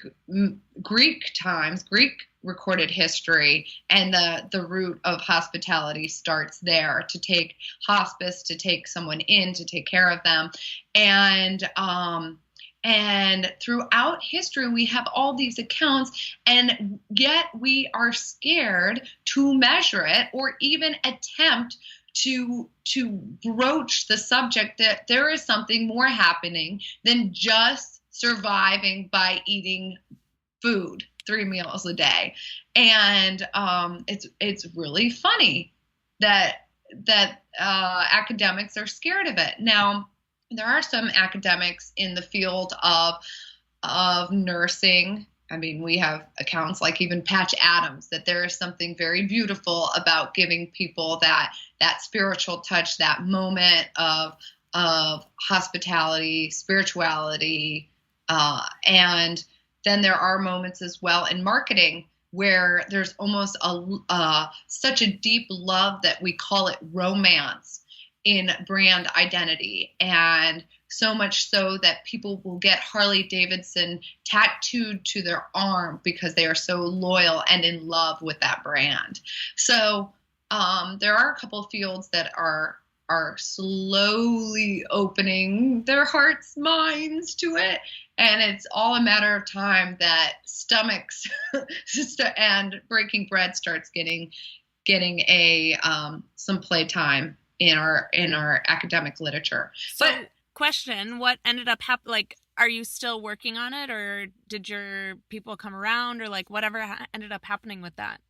times, Greek recorded history, and the root of hospitality starts there, to take hospice, to take someone in, to take care of them. And throughout history, we have all these accounts, and yet we are scared to measure it or even attempt to broach the subject that there is something more happening than just surviving by eating food 3 meals a day. And it's really funny that academics are scared of it. Now, there are some academics in the field of nursing. I mean, we have accounts like even Patch Adams, that there is something very beautiful about giving people that spiritual touch, that moment of hospitality, spirituality, and then there are moments as well in marketing where there's almost such a deep love that we call it romance in brand identity, and so much so that people will get Harley Davidson tattooed to their arm because they are so loyal and in love with that brand. So there are a couple of fields that are slowly opening their hearts, minds to it, and it's all a matter of time that stomachs and breaking bread starts getting some playtime in our academic literature. So, but question, what ended up happening? Like, are you still working on it, or did your people come around, or like whatever ended up happening with that?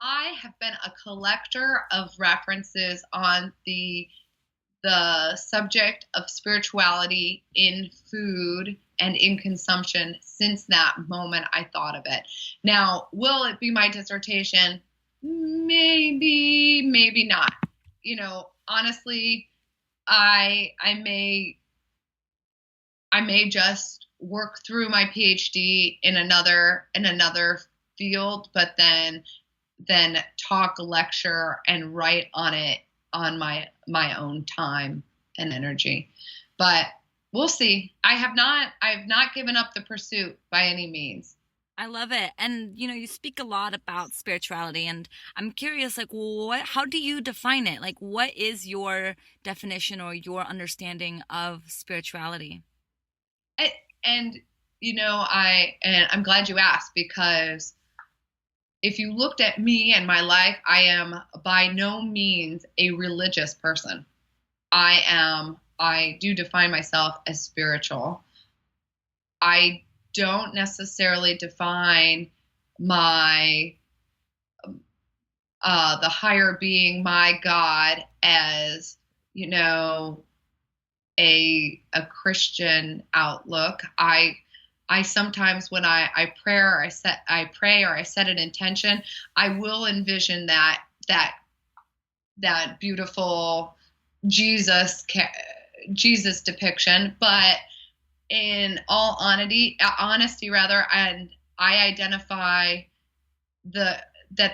I have been a collector of references on the subject of spirituality in food and in consumption since that moment I thought of it. Now, will it be my dissertation? Maybe, maybe not. Honestly, I may just work through my PhD in another field, but then talk, lecture, and write on it on my own time and energy. But we'll see. I've not given up the pursuit by any means. I love it. And you speak a lot about spirituality, and I'm curious, like, how do you define it? Like, what is your definition or your understanding of spirituality? I, and I'm glad you asked, because if you looked at me and my life, I am by no means a religious person. I do define myself as spiritual. I don't necessarily define my the higher being, my God, as a Christian outlook. I sometimes, when I pray or I set an intention, I will envision that beautiful Jesus depiction. But in all honesty rather, and I identify that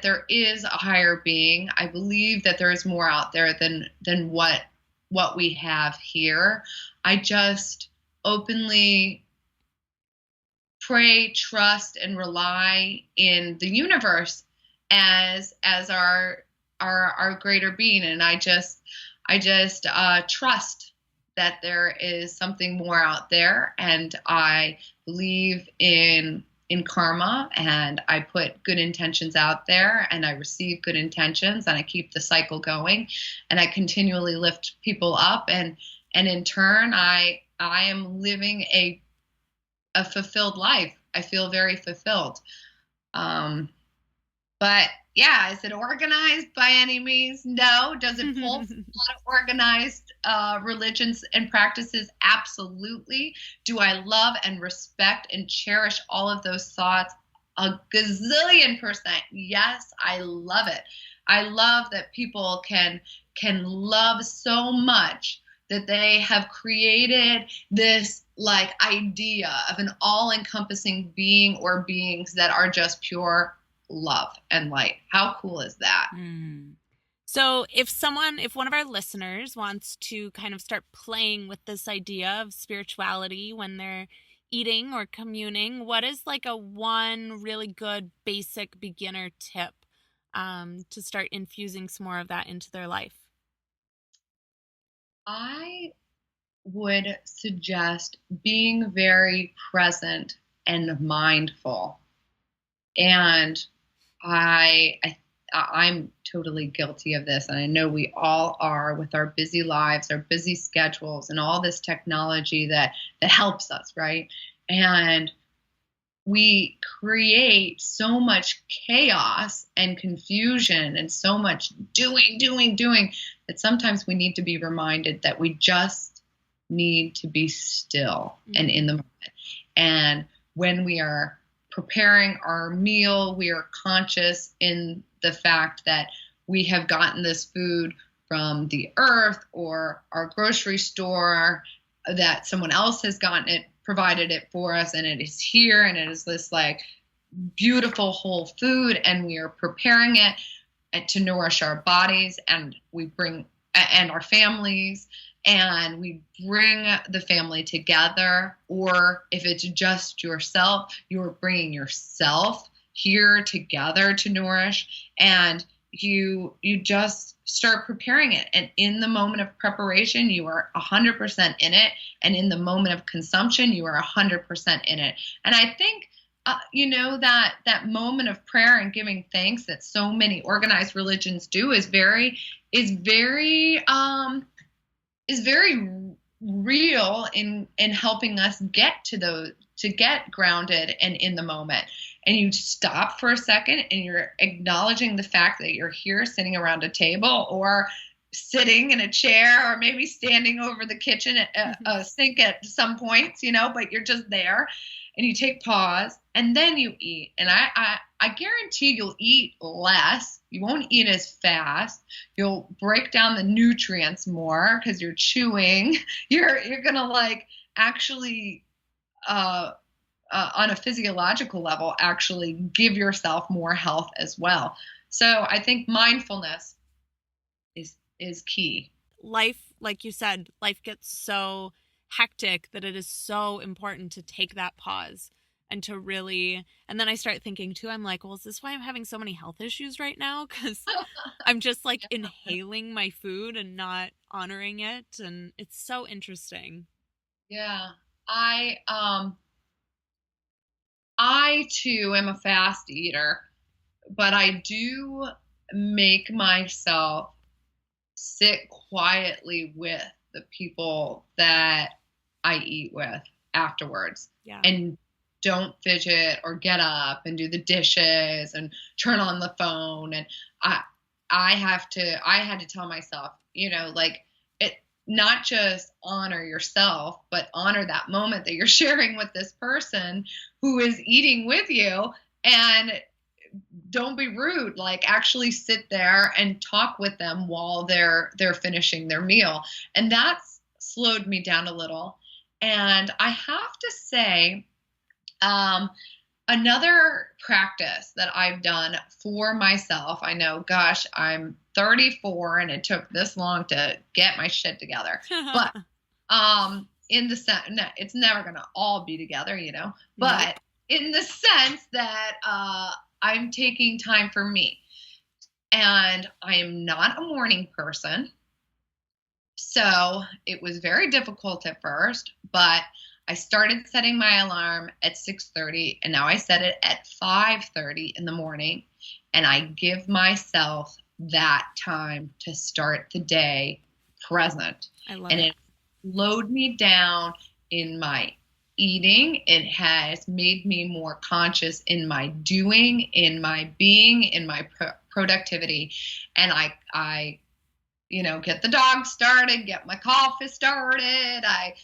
there is a higher being. I believe that there is more out there than what we have here. I just openly pray, trust, and rely in the universe as our greater being, and I just trust that there is something more out there, and I believe in karma, and I put good intentions out there, and I receive good intentions, and I keep the cycle going, and I continually lift people up, and in turn I am living a fulfilled life. I feel very fulfilled. But yeah, is it organized by any means? No. Does it pull from a lot of organized religions and practices? Absolutely. Do I love and respect and cherish all of those thoughts? A gazillion%. Yes, I love it. I love that people can love so much that they have created this like idea of an all-encompassing being or beings that are just pure love and light. How cool is that? So if one of our listeners wants to kind of start playing with this idea of spirituality when they're eating or communing, what is like a one really good basic beginner tip to start infusing some more of that into their life? I would suggest being very present and mindful. And I'm totally guilty of this, and I know we all are, with our busy lives, our busy schedules, and all this technology that helps us, right? And we create so much chaos and confusion and so much doing that sometimes we need to be reminded that we just need to be still and in the moment. And when we are preparing our meal, we are conscious in the fact that we have gotten this food from the earth or our grocery store, that someone else has gotten it, provided it for us, and it is here, and it is this like beautiful whole food, and we are preparing it to nourish our bodies, and and our families, and we bring the family together. Or if it's just yourself, you're bringing yourself here together to nourish, and you just start preparing it. And in the moment of preparation, you are 100% in it, and in the moment of consumption, you are 100% in it. And I think that moment of prayer and giving thanks that so many organized religions do is very real in helping us get grounded and in the moment. And you stop for a second and you're acknowledging the fact that you're here sitting around a table, or sitting in a chair, or maybe standing over the kitchen sink at some points, but you're just there, and you take pause, and then you eat. And I guarantee you'll eat less. You won't eat as fast. You'll break down the nutrients more because you're chewing. You're gonna like actually on a physiological level actually give yourself more health as well. So I think mindfulness is key. Life, like you said, life gets so hectic that it is so important to take that pause and to really, and then I start thinking too, I'm like, well, is this why I'm having so many health issues right now? Because I'm just like inhaling my food and not honoring it. And it's so interesting. Yeah. I too am a fast eater, but I do make myself sit quietly with the people that I eat with afterwards, Yeah. and don't fidget or get up and do the dishes and turn on the phone. And I I had to tell myself, like, it, not just honor yourself, but honor that moment that you're sharing with this person who is eating with you, and don't be rude, like actually sit there and talk with them while they're finishing their meal. And that's slowed me down a little. And I have to say, um, another practice that I've done for myself, I know, gosh, I'm 34 and it took this long to get my shit together, but in the sense, no, it's never going to all be together, but Nope. in the sense that I'm taking time for me. And I am not a morning person. So it was very difficult at first, but I started setting my alarm at 6:30, and now I set it at 5:30 in the morning, and I give myself that time to start the day present. I love And it. it slowed me down in my eating. It has made me more conscious in my doing, in my being, in my productivity. And I get the dog started, get my coffee started. I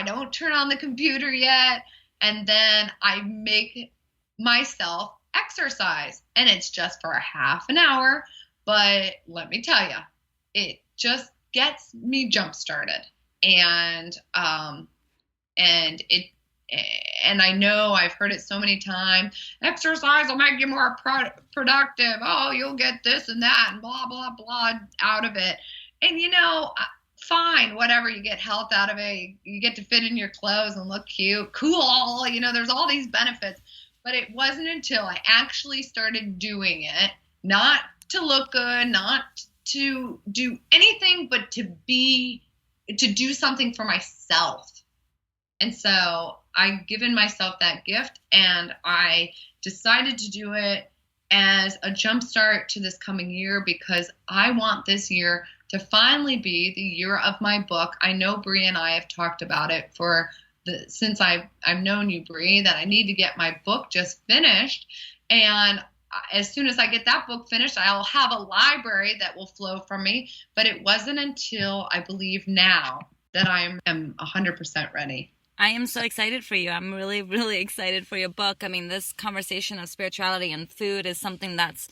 don't turn on the computer yet. And then I make myself exercise. And it's just for a half an hour. But let me tell you, it just gets me jump started. And I know I've heard it so many times. Exercise will make you more productive. Oh, you'll get this and that and blah, blah, blah out of it. And, fine, whatever. You get health out of it. You get to fit in your clothes and look cute. Cool. There's all these benefits. But it wasn't until I actually started doing it, not to look good, not to do anything, but to do something for myself. And so I've given myself that gift, and I decided to do it as a jumpstart to this coming year, because I want this year to finally be the year of my book. I know Bree and I have talked about it since I've known you, Bree, that I need to get my book just finished. And as soon as I get that book finished, I'll have a library that will flow from me. But it wasn't until, I believe now, that I am 100% ready. I am so excited for you. I'm really, really excited for your book. I mean, this conversation of spirituality and food is something that's,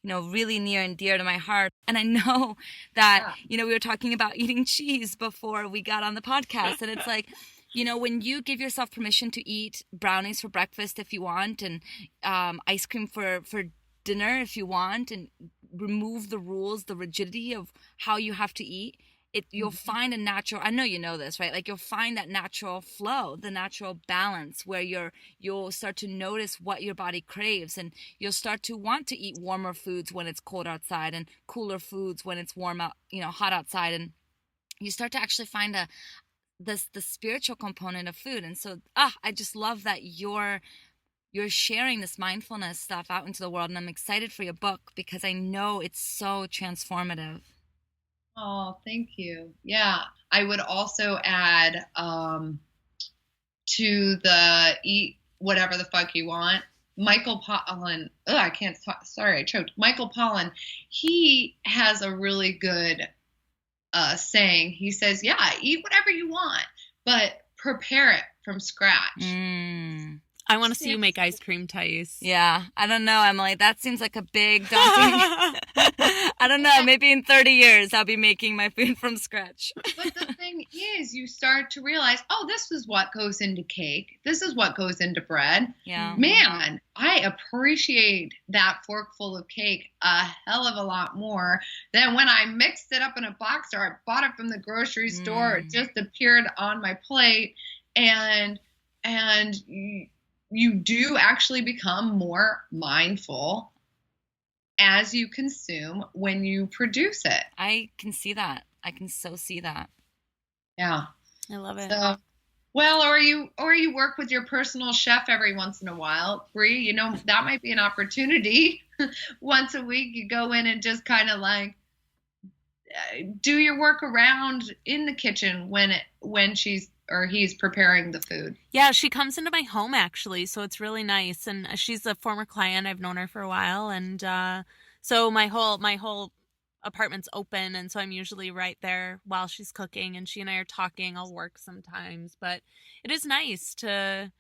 really near and dear to my heart. And I know that, we were talking about eating cheese before we got on the podcast. And it's like, when you give yourself permission to eat brownies for breakfast if you want, and ice cream for dinner if you want, and remove the rules, the rigidity of how you have to eat, you'll find a natural, I know you know this, right? Like, you'll find that natural flow, the natural balance, where you'll start to notice what your body craves, and you'll start to want to eat warmer foods when it's cold outside, and cooler foods when it's warm out, hot outside. And you start to actually find the spiritual component of food. And so, I just love that you're sharing this mindfulness stuff out into the world. And I'm excited for your book, because I know it's so transformative. Oh, thank you. Yeah. I would also add to the eat whatever the fuck you want. Michael Pollan, I can't talk, sorry, I choked. Michael Pollan, he has a really good saying. He says, yeah, eat whatever you want, but prepare it from scratch. I want to see you make ice cream, Thais. Yeah, I don't know, Emily. That seems like a big daunting. I don't know. Maybe in 30 years, I'll be making my food from scratch. But the thing is, you start to realize, oh, this is what goes into cake. This is what goes into bread. Yeah. Man, I appreciate that forkful of cake a hell of a lot more than when I mixed it up in a box or I bought it from the grocery store. It just appeared on my plate, and you do actually become more mindful as you consume when you produce it. I can see that. I can so see that. Yeah. I love it. So, well, or you work with your personal chef every once in a while. Bree, you know, that might be an opportunity. Once a week, you go in and just kind of like do your work around in the kitchen when she's or he's preparing the food. Yeah, she comes into my home actually, so it's really nice. And she's a former client. I've known her for a while, and so my whole apartment's open, and so I'm usually right there while she's cooking, and she and I are talking. I'll work sometimes, but it is nice to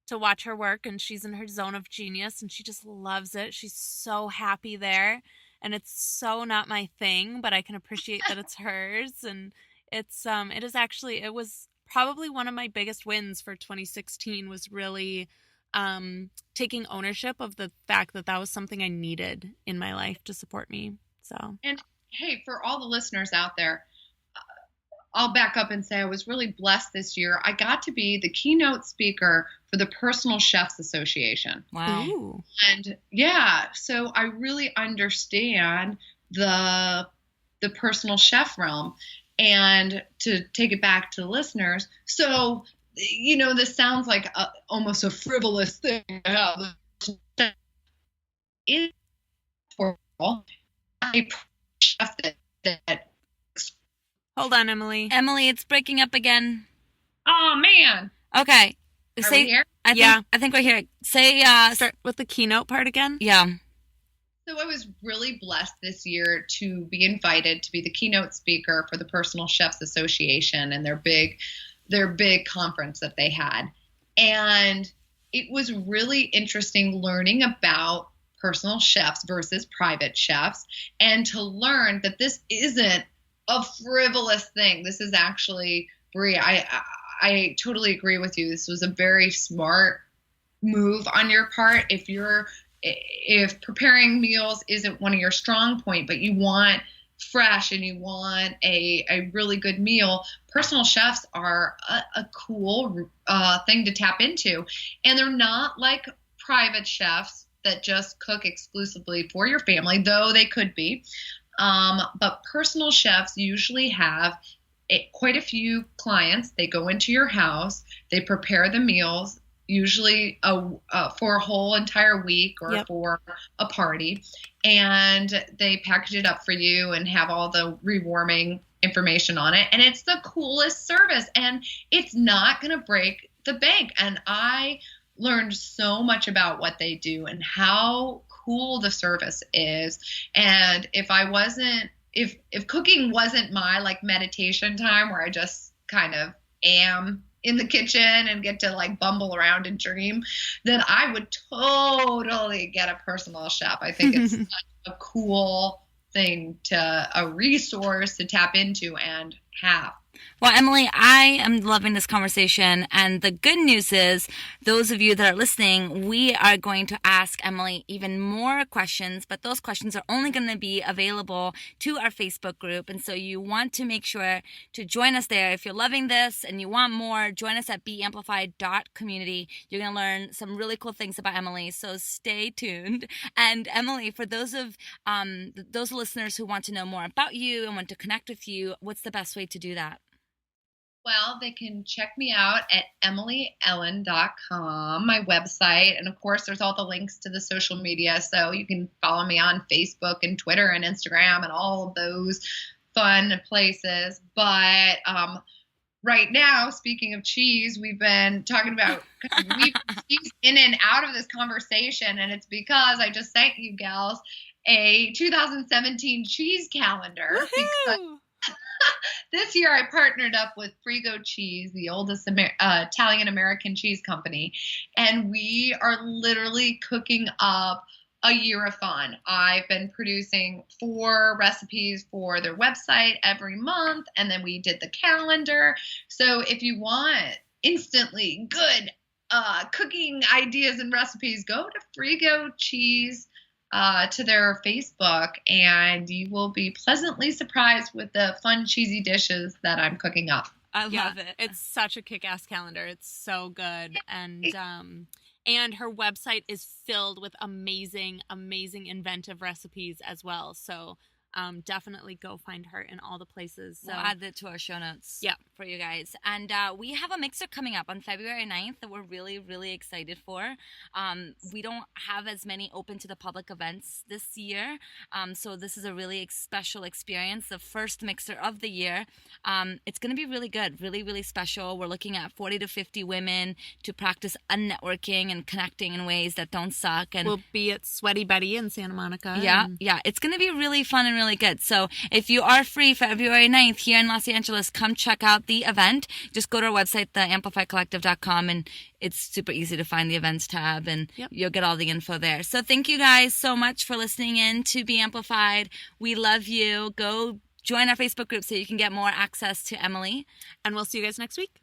watch her work, and she's in her zone of genius, and she just loves it. She's so happy there, and it's so not my thing, but I can appreciate that it's hers, and it was probably one of my biggest wins for 2016 was really taking ownership of the fact that was something I needed in my life to support me. So, and hey, for all the listeners out there, I'll back up and say I was really blessed this year. I got to be the keynote speaker for the Personal Chefs Association. Wow. Ooh. And yeah, so I really understand the personal chef realm. And to take it back to the listeners, so, you know, this sounds like almost a frivolous thing to have. It's for a chef that. Hold on, Emily. Emily, it's breaking up again. Oh, man. Okay. Are we here? I think we're here. Say, Start with the keynote part again. Yeah. So I was really blessed this year to be invited to be the keynote speaker for the Personal Chefs Association and their big conference that they had. And it was really interesting learning about personal chefs versus private chefs, and to learn that this isn't a frivolous thing. This is actually, Brie, I totally agree with you. This was a very smart move on your part. If preparing meals isn't one of your strong point, but you want fresh and you want a really good meal, personal chefs are a cool thing to tap into. And they're not like private chefs that just cook exclusively for your family, though they could be. But personal chefs usually have quite a few clients. They go into your house, they prepare the meals, usually for a whole entire week or for a party, and they package it up for you and have all the rewarming information on it. And it's the coolest service, and it's not going to break the bank. And I learned so much about what they do and how cool the service is. And if cooking wasn't my like meditation time where I just kind of am in the kitchen and get to like bumble around and dream, then I would totally get a personal chef. I think it's such a cool thing, a resource to tap into and have. Well, Emily, I am loving this conversation, and the good news is, those of you that are listening, we are going to ask Emily even more questions, but those questions are only going to be available to our Facebook group, and so you want to make sure to join us there. If you're loving this and you want more, join us at beamplified.community. You're going to learn some really cool things about Emily, so stay tuned. And Emily, for those listeners who want to know more about you and want to connect with you, what's the best way to do that? Well, they can check me out at emilyellyn.com, my website. And of course, there's all the links to the social media. So you can follow me on Facebook and Twitter and Instagram and all of those fun places. But right now, speaking of cheese, we've been talking about we've cheese in and out of this conversation. And it's because I just sent you gals a 2017 cheese calendar. Because This year I partnered up with Frigo Cheese, the oldest Italian American cheese company, and we are literally cooking up a year-a-thon. I've been producing 4 recipes for their website every month, and then we did the calendar. So if you want instantly good cooking ideas and recipes, go to Frigo Cheese to their Facebook, and you will be pleasantly surprised with the fun, cheesy dishes that I'm cooking up. I love it. It's such a kick-ass calendar. It's so good. And her website is filled with amazing, amazing inventive recipes as well. So definitely go find her in all the places. So we'll add that to our show notes for you guys. And we have a mixer coming up on February 9th that we're really, really excited for. We don't have as many open to the public events this year. So this is a really special experience, the first mixer of the year. It's going to be really good, really, really special. We're looking at 40 to 50 women to practice networking and connecting in ways that don't suck. And we'll be at Sweaty Betty in Santa Monica. Yeah. It's going to be really fun and really good. So if you are free February 9th here in Los Angeles, come check out the event. Just go to our website, theamplifycollective.com, and it's super easy to find the events tab, and you'll get all the info there. So thank you guys so much for listening in to Be Amplified. We love you. Go join our Facebook group so you can get more access to Emily. And we'll see you guys next week.